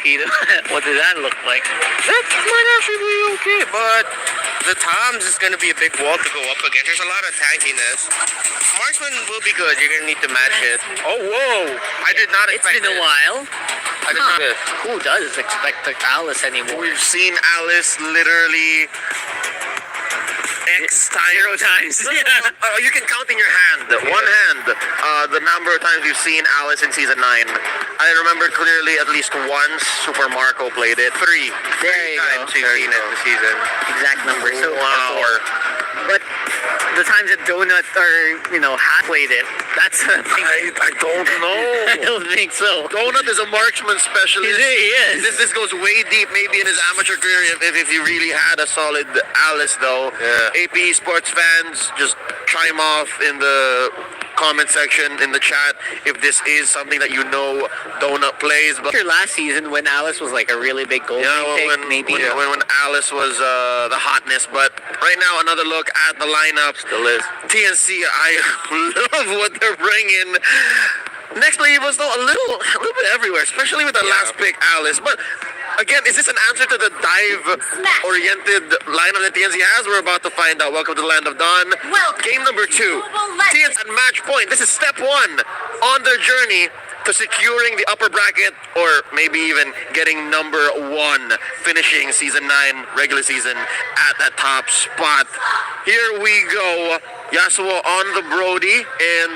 Peter. What did that look like? That might actually be okay, but the Toms is going to be a big wall to go up against. There's a lot of tankiness. Marksman will be good. You're going to need to match it. Oh, whoa. I did not expect It's been a while. I did not. Who does expect Alice anymore? We've seen Alice literally X times. 0 times. You can count in your hand, one hand, the number of times you've seen Alice in Season 9. I remember clearly at least once Super Marco played it. Three times you've seen it this season. Exact number. So Wow. But the times that Donut or Hat played it, that's a thing. I don't know. I don't think so. Donut is a marksman specialist. He is. This goes way deep, maybe in his amateur career, if he really had a solid Alice, though. Yeah. AP Esports fans, just chime off in the comment section in the chat if this is something that Donut plays. But Last season when Alice was like a really big goal pick, maybe. When Alice was the hotness. But right now, another look at the lineups. Still is. TNC, I love what they're bringing. Nexplay was though a little bit everywhere, especially with the last pick, Alice. But again, is this an answer to the dive-oriented lineup that TNC has? We're about to find out. Welcome to the land of Dawn. Game number 2. TNC at match point. This is step 1 on their journey to securing the upper bracket, or maybe even getting number 1, finishing Season 9 regular season at that top spot. Here we go. Yasuo on the Brody, and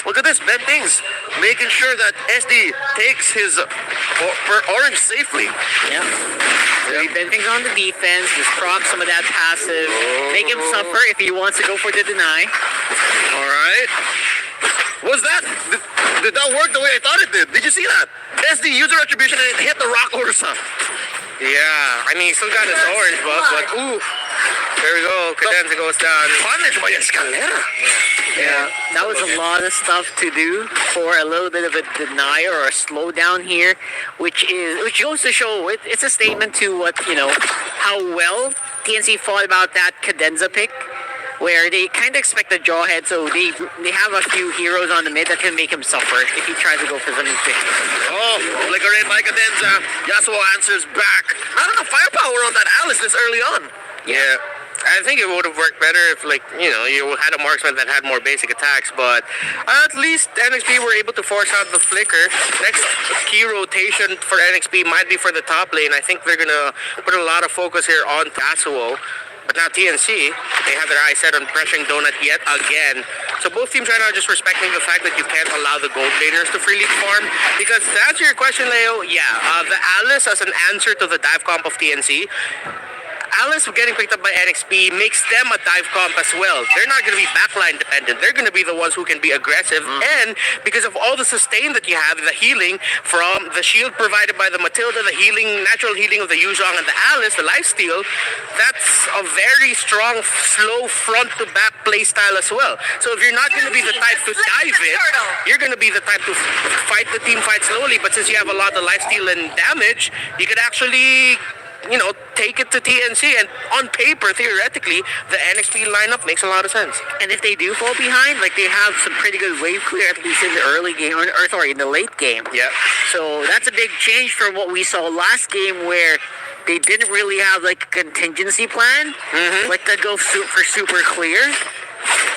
look at this, Ben Things making sure that SD takes his orange safely. Yeah. Ben Things on the defense, just proc some of that passive, make him suffer if he wants to go for the deny. All right. Was that, did that work the way I thought it did? Did you see that? SD user retribution and it hit the rock Ursa. Yeah, I mean, he still got his orange buff, but ooh. There we go, Cadenza goes down. Punished by Escalera. Yeah, that was a lot of stuff to do for a little bit of a denier or a slowdown here, which goes to show it's a statement to how well TNC fought about that Cadenza pick, where they kind of expect a draw head, so they have a few heroes on the mid that can make him suffer if he tries to go for something quick. Oh, flicker in by Cadenza. Yasuo answers back. Not enough firepower on that Alice this early on. Yeah. I think it would have worked better if, you had a marksman that had more basic attacks, but at least NXP were able to force out the flicker. Next key rotation for NXP might be for the top lane. I think they're going to put a lot of focus here on Yasuo. But now TNC, they have their eyes set on pressuring Donut yet again. So both teams right now are just respecting the fact that you can't allow the gold laners to freely farm. Because to answer your question, Leo, the Alice as an answer to the dive comp of TNC, Alice getting picked up by NXP makes them a dive comp as well. They're not going to be backline dependent. They're going to be the ones who can be aggressive. And because of all the sustain that you have, the healing from the shield provided by the Matilda, the natural healing of the Yuzhong and the Alice, the lifesteal, that's a very strong, slow front-to-back play style as well. So if you're not going to be the type to dive it, you're going to be the type to fight the team fight slowly. But since you have a lot of lifesteal and damage, you could actually take it to TNC, and on paper, theoretically, the NXP lineup makes a lot of sense. And if they do fall behind, they have some pretty good wave clear, at least in the early game, in the late game. Yeah. So that's a big change from what we saw last game, where they didn't really have a contingency plan, to go for super clear.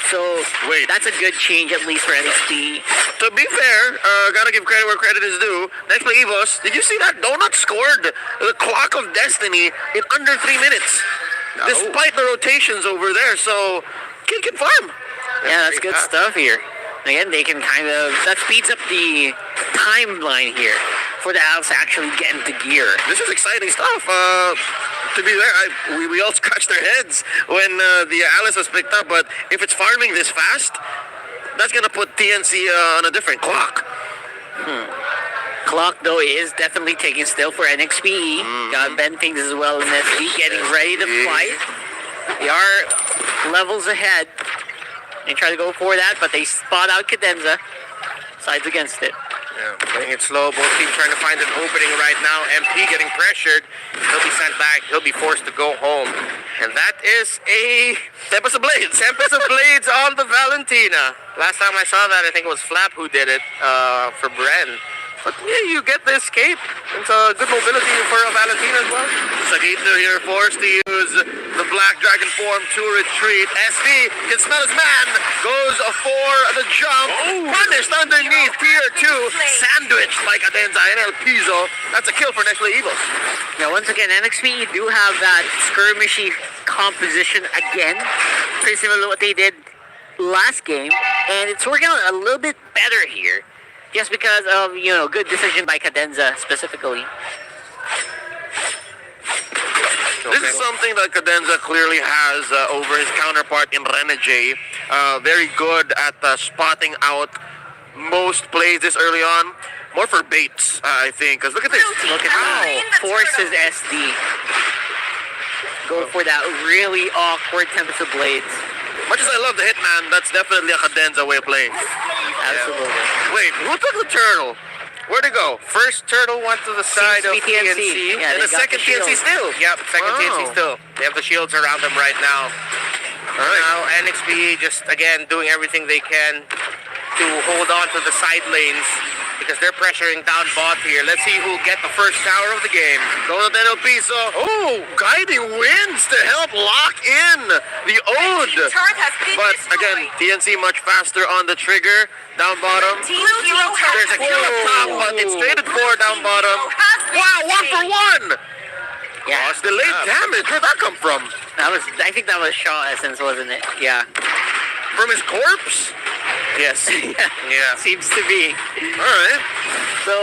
So that's a good change, at least for NXP. To be fair, gotta give credit where credit is due. Nxp Evos, did you see that Donut scored the clock of destiny in under 3 minutes? No. Despite the rotations over there, so kid can farm. Yeah, that's good stuff here. Again, they can that speeds up the timeline here for the Alice to actually get into gear. This is exciting stuff. To be fair, we all scratched our heads when the Alice was picked up, but if it's farming this fast, that's going to put TNC on a different clock. Clock, though, is definitely taking still for NXP. Got Ben Things as well in NXP, getting ready to fight. They are levels ahead. They try to go for that, but they spot out Cadenza. Sides against it. Yeah, playing it slow. Both teams trying to find an opening right now. MP getting pressured. He'll be sent back. He'll be forced to go home. And that is a Tempest of Blades. Tempest of Blades on the Valentina. Last time I saw that, I think it was Flap who did it for Bren. But yeah, you get the escape. It's a good mobility for a Valentina as well. Sagito here forced to use the Black Dragon form to retreat. SD can smell his man. Goes for the jump. Punished underneath tier 2. Sandwiched by Cadenza and El Piso. That's a kill for Nxp Evos. Now, once again, Nxp do have that skirmishy composition again. Pretty similar to what they did last game. And it's working out a little bit better here. Just because of, you know, good decision by Cadenza specifically. This is something that Cadenza clearly has over his counterpart in Renejay. Very good at spotting out most plays this early on. More for baits, I think. Because look at this. Look at how forces SD. Go for that really awkward Tempest of Blades. Much as I love the Hitman, that's definitely a Cadenza way of playing. Absolutely. Wait, who took the turtle? Where'd it go? First turtle went to the side of Seems to be TNC. TNC, Yeah, and they the got second the shield. TNC still. Yep, second Wow. TNC still. They have the shields around them right now. All right. Now NXP just again doing everything they can to hold on to the side lanes because they're pressuring down bot here. Let's see who'll get the first tower of the game. Donald El Piso. Oh, guiding winds to help lock in the Ode. Turret has been But destroyed. again, TNC much faster on the trigger. Down bottom. Team Hero There's a kill up top, but it's traded for down bottom. Wow, 1 for 1. Yeah. Lost delayed damage. Where'd that come from? That was, I think that was Shaw Essence, wasn't it? Yeah. From his corpse? Yes. Yeah. Seems to be. All right. So,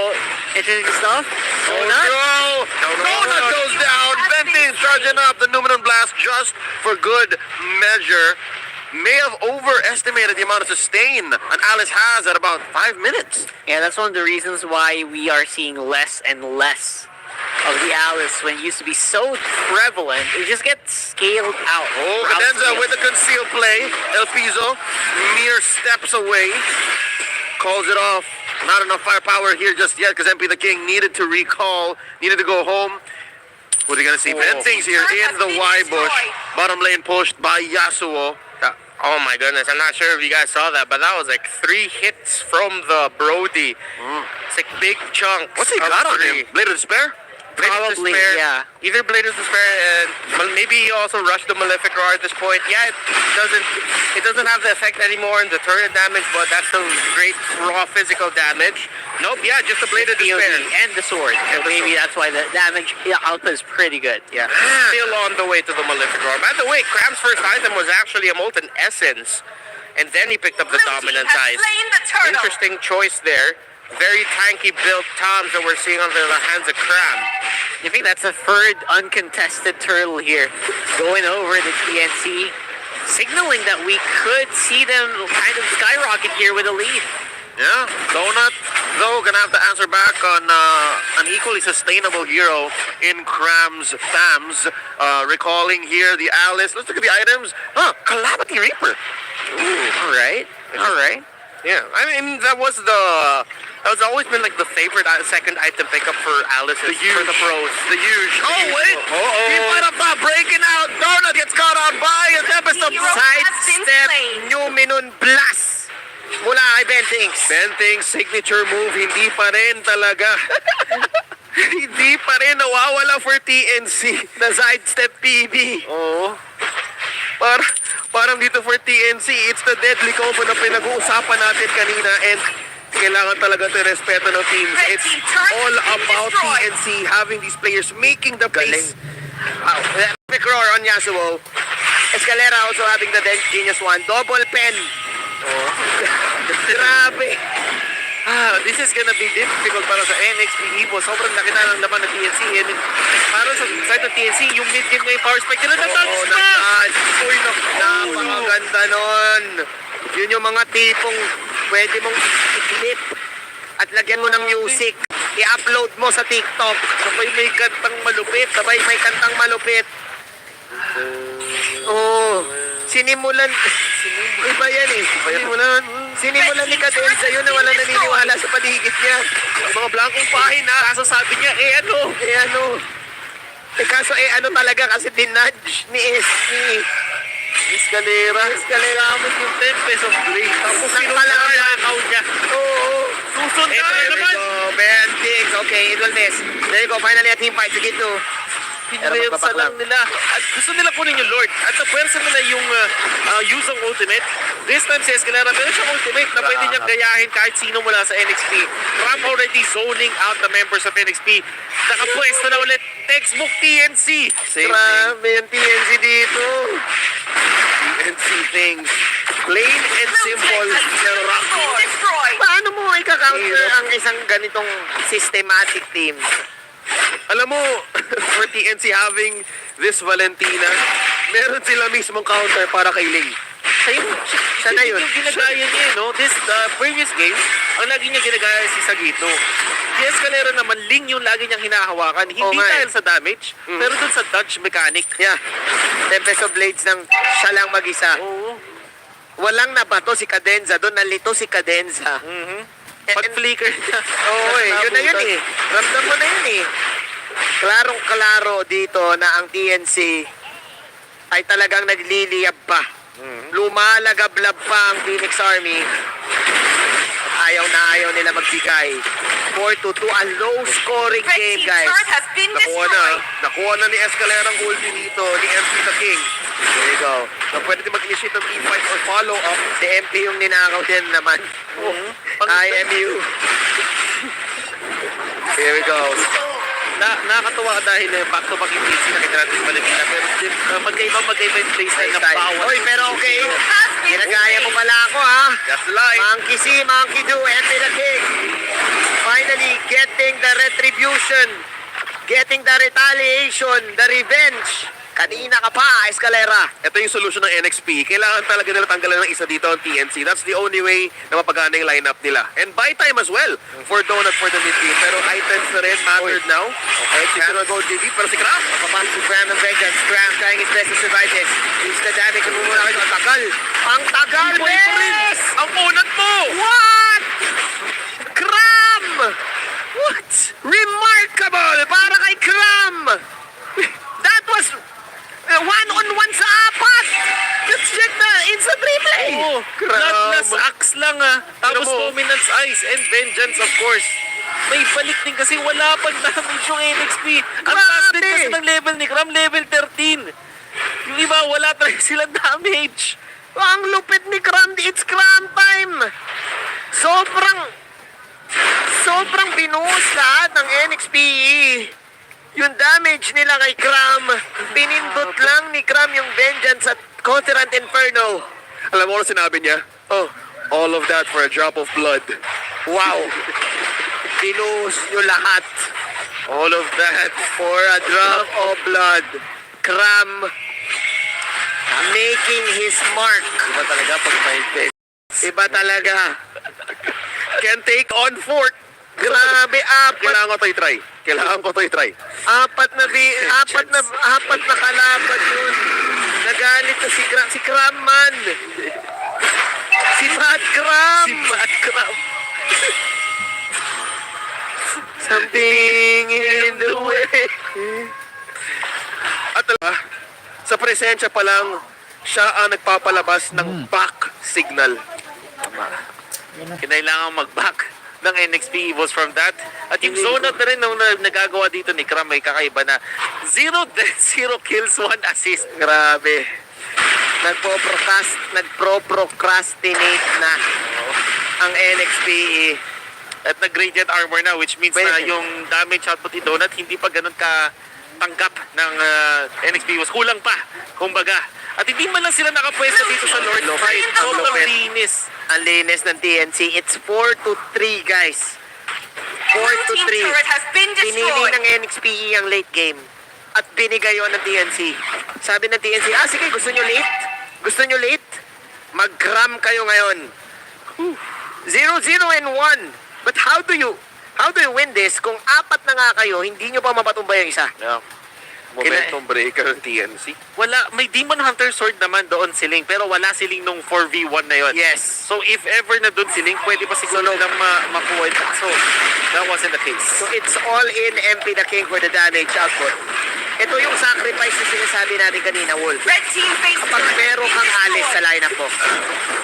interesting stuff. Oh Donut. no! Donut goes down. Venting charging up the Numenon Blast just for good measure. May have overestimated the amount of sustain an Alice has at about 5 minutes. Yeah, that's one of the reasons why we are seeing less and less of the Alice when it used to be so prevalent. It just gets scaled out. Oh, Route Cadenza scale. with the concealed play. El Piso mere steps away. Calls it off. Not enough firepower here just yet because MP the King needed to recall, needed to go home. What are you going to see? Ventings here in the Y bush. Bottom lane pushed by Yasuo. Oh my goodness, I'm not sure if you guys saw that, but that was like 3 hits from the Brody. It's like big chunks. What's he of got on three. him? Blade of Despair? Blade of Probably, Despair. yeah. Either Blade of Despair and maybe he also rushed the Malefic Roar at this point. Yeah, it doesn't have the effect anymore in the turret damage, but that's still great raw physical damage. Nope, yeah, just a Blade of DOGIE Despair. and the sword. So maybe that's why the damage output is pretty good. Yeah, still on the way to the Malefic Roar. By the way, Cram's first item was actually a Molten Essence, and then he picked up the Dominance Eyes. slain the turtle. Interesting choice there. Very tanky built Toms that we're seeing under the hands of Cram. I think that's a third uncontested turtle here going over the TNC, signaling that we could see them kind of skyrocket here with a lead. Yeah, Donut, though, gonna have to answer back on an equally sustainable hero in Cram's Thams. Recalling here the Alice. Let's look at the items. Calamity Reaper. All right. All right. Yeah, I mean that was always been like the favorite second item pickup for Alice for the pros. The huge. Oh, wait. He might have not breaking out. Donut gets caught out by a Tempest of Hero Sidestep Numenon Blast mula kay Bentings. Benting's signature move, hindi pa rin talaga. Hindi pa rin nawawala for TNC. The sidestep PB. Oo. Parang dito for TNC, it's the deadly combo na pinag-uusapan natin kanina and kailangan talaga ito respeto ng teams. It's all about TNC having these players making the plays. Wow. Epic roar on Yasuo. Escalera also having the genius one. Double pen. Grabe. This is gonna be difficult para sa Nxp Evos. Sobrang laki na ng laman ng TNC. And para sa side ng TNC, yung mid-game na yung power spike nila na-touch pa! Uy, napakaganda nun. Yun yung mga tipong pwede mong i-clip at lagyan mo ng music. I-upload mo sa TikTok. Sabay may kantang malupit. Sabay may kantang malupit. Oh, sinimulan. Iba yan eh. Sinimulan ni Cadenza yun na wala naniniwala sa paligid niya. Mga blankong pahina. Kaso sabi niya, Kaso ano talaga kasi dinudge ni SC. Escalera. Gamit yung 10 pesos blade. Tapos sinunakaw niya. Oo. Susunod na naman. Ben Diggs. Okay, it will miss. There you go. Finally, a team fight. Sige to. Pinwersa lang nila. At gusto nila kunin yung Lord. At napwersa nila yung use ng ultimate. This time si Escalera, meron siyang ultimate na pwede niyang gayahin kahit sino mula sa NXP. Ram already zoning out the members of NXP. Nakapwesto na ulit. Textbook TNC. Grabe yung TNC dito. TNC things. Plain and simple. Paano mo ika-counter ang isang ganitong systematic team? Alam mo, for TNC having this Valentina, meron sila mismong counter para kay Ling. Siya na yun. Yung ginagaya niya, no? This, the previous game, ang lagi niya ginagaya si Sagito. Si Escalera naman, Ling yung lagi niyang hinahawakan. Hindi dahil sa damage, pero dun sa dodge mechanic. Yeah. 10 peso blades ng siya lang mag-isa. Oo. Walang nabato si Cadenza. Doon nalito si Cadenza. Pag-flicker niya. Oo yun na yun eh. Ramdam mo na yun eh. Klarong-klaro dito na ang TNC ay talagang nagliliyab pa. Lumalagablab pa ang Phoenix Army. Ayaw na ayaw nila magbigay. 4-2, a low-scoring game, guys. Nakuha na ni Escalera ang ulti dito, ni MP the King. There you go. Na pwede din mag-initiate ng team fight or follow up. Si MP yung ninakaw din naman. IMU. Here we go. Nakakatuwa dahil back-to-back yung PC nakita natin yung Valentina. Pero magkaiba yung playstyle ng bawat. Oy, pero okay. Ginagaya mo pala ako, ha? That's life. Monkey see, monkey do, MP the King. Finally getting the retribution, getting the retaliation, the revenge. Kanina ka pa, Escalera. Ito yung solution ng NXP. Kailangan talaga nila tanggalan ng isa dito ang TNC. That's the only way na mapagana yung lineup nila. And buy time as well for Donut for the mid-team. Pero items na rin mattered now. Okay, si go GV. Pero si Craft. Papasok si Bren ng Vengeance. Bren trying his best to survive this. Use the damage. Mumuna kayo. Ang tagal. Ang tagal, Bes! Ang unat mo! What? Kram! What? Remarkable! Para kay Kram! That was one-on-one sa apat! Let's check na instant replay! Oo. Bloodless axe lang Tapos dominance ice and vengeance of course. May balik din kasi wala pang damage yung NXP. Ang taas din kasi ng level ni Kram, level 13. Yung iba wala talaga silang damage. Ang lupit ni Kram, it's Kram time! Sobrang binuhos lahat ng NXP. Yung damage nila kay Kram, pinindot lang ni Kram yung vengeance at Conquerant Inferno. Alam mo ano sinabi niya? Oh, All of that for a drop of blood. wow. Binuhos nyo lahat. All of that. For a drop of blood. Kram making his mark. Iba talaga pag may face. Iba talaga. Can take on fort. Grabe, Kailangan ko to i-try. apat na kalaban yun. Nagalit na si Kram man. Si Mad Kram. Something in the way. At sa presensya pa lang, siya ang nagpapalabas ng back signal. Kailangan mag-back ng Nxp Evos from that. At yung zone out na rin nung nagagawa dito ni Kram, may kakaiba na 0 deaths, 0 kills, 1 assist. Grabe. Nagpro-procrastinate na ang NXP. At nag-gradient armor na, which means na yung damage output ni Donut hindi pa ganun ka tanggap ng NXP Evos. Kulang pa, kumbaga. At hindi man lang sila nakapwesto dito sa Lord Fight. Sobrang linis. Ang linis ng TNC. It's 4-3, guys. 4-3. Pinili ng NXPE ang late game. At binigay yun ng TNC. Sabi ng TNC, sige, gusto nyo late? Gusto nyo late? Mag-gram kayo ngayon. 0-0-1. But how do you win this kung apat na nga kayo, hindi nyo pa mapatumbay yung isa? Yeah. Momentum breaker ng TNC. May Demon Hunter Sword naman doon si Ling, pero wala si Ling nung 4v1 na yon. Yes. So if ever na doon si Ling, pwede pa siguro na makuha ito. So that wasn't the case. So it's all in MP the King for the damage output. Ito yung sacrifice na sinasabi natin kanina, Wolf. Red team face Kapag meron kang alis sa lineup mo,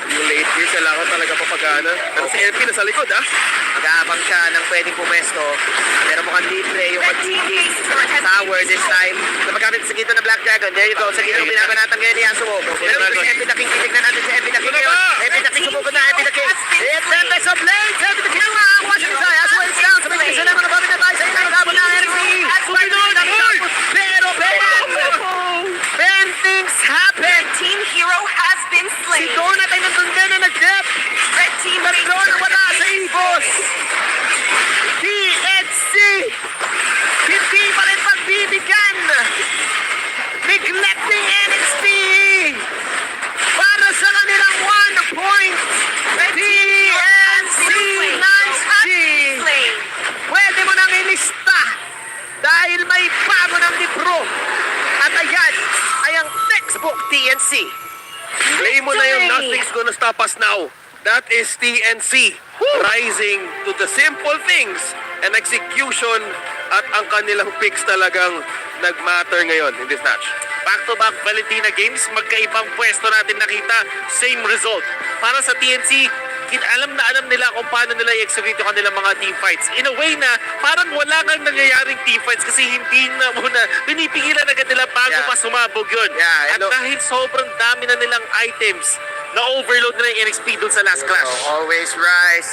Yung late game, kailangan talaga papagana. Pero si LP nasa likod, ah. mag-aabang siya ng pwedeng pumesto. Pero mukhang libre yung magiging tower this time. Napagamit sa gitna ng Black Dragon. There you go. Sa gitna binabanatan ngayon ni Yasuo. Pero si Epi the King, titignan natin si Epi the King ngayon. Epi the King, sumugod na Epi the King. It's Tempest of Blades. Epi the King, watch it. Yasuo is down. Sabay kasi naman ang babin na tayo sa inyo. Nagabon na Nxp. Pero Ben, things happen. team hero has been Si slain. Donut ay nandun din na nag-dep. Red team face Tatlo na wala sa Evos. TNC. Hindi pa rin pagbibigyan. Neglecting NXP. Para sa kanilang 1 point. TNC Nxp. slain. Pwede mo nang ilista. Dahil may bago ng libro. At ayan ay ang textbook TNC. Play mo na yung nothing's gonna stop us now. That is TNC. Rising to the simple things and execution at ang kanilang picks talagang nagmatter ngayon in this match. Back-to-back Valentina games, magkaibang pwesto natin nakita, same result. Para sa TNC, alam nila kung paano nila i-execute yung kanilang mga team fights. In a way na parang wala kang nangyayaring team fights kasi hindi na muna pinipigilan agad nila bago Yeah. pa sumabog yun. Yeah, At dahil sobrang dami na nilang items, na-overload nila yung NXP dun sa last clash. Always rise.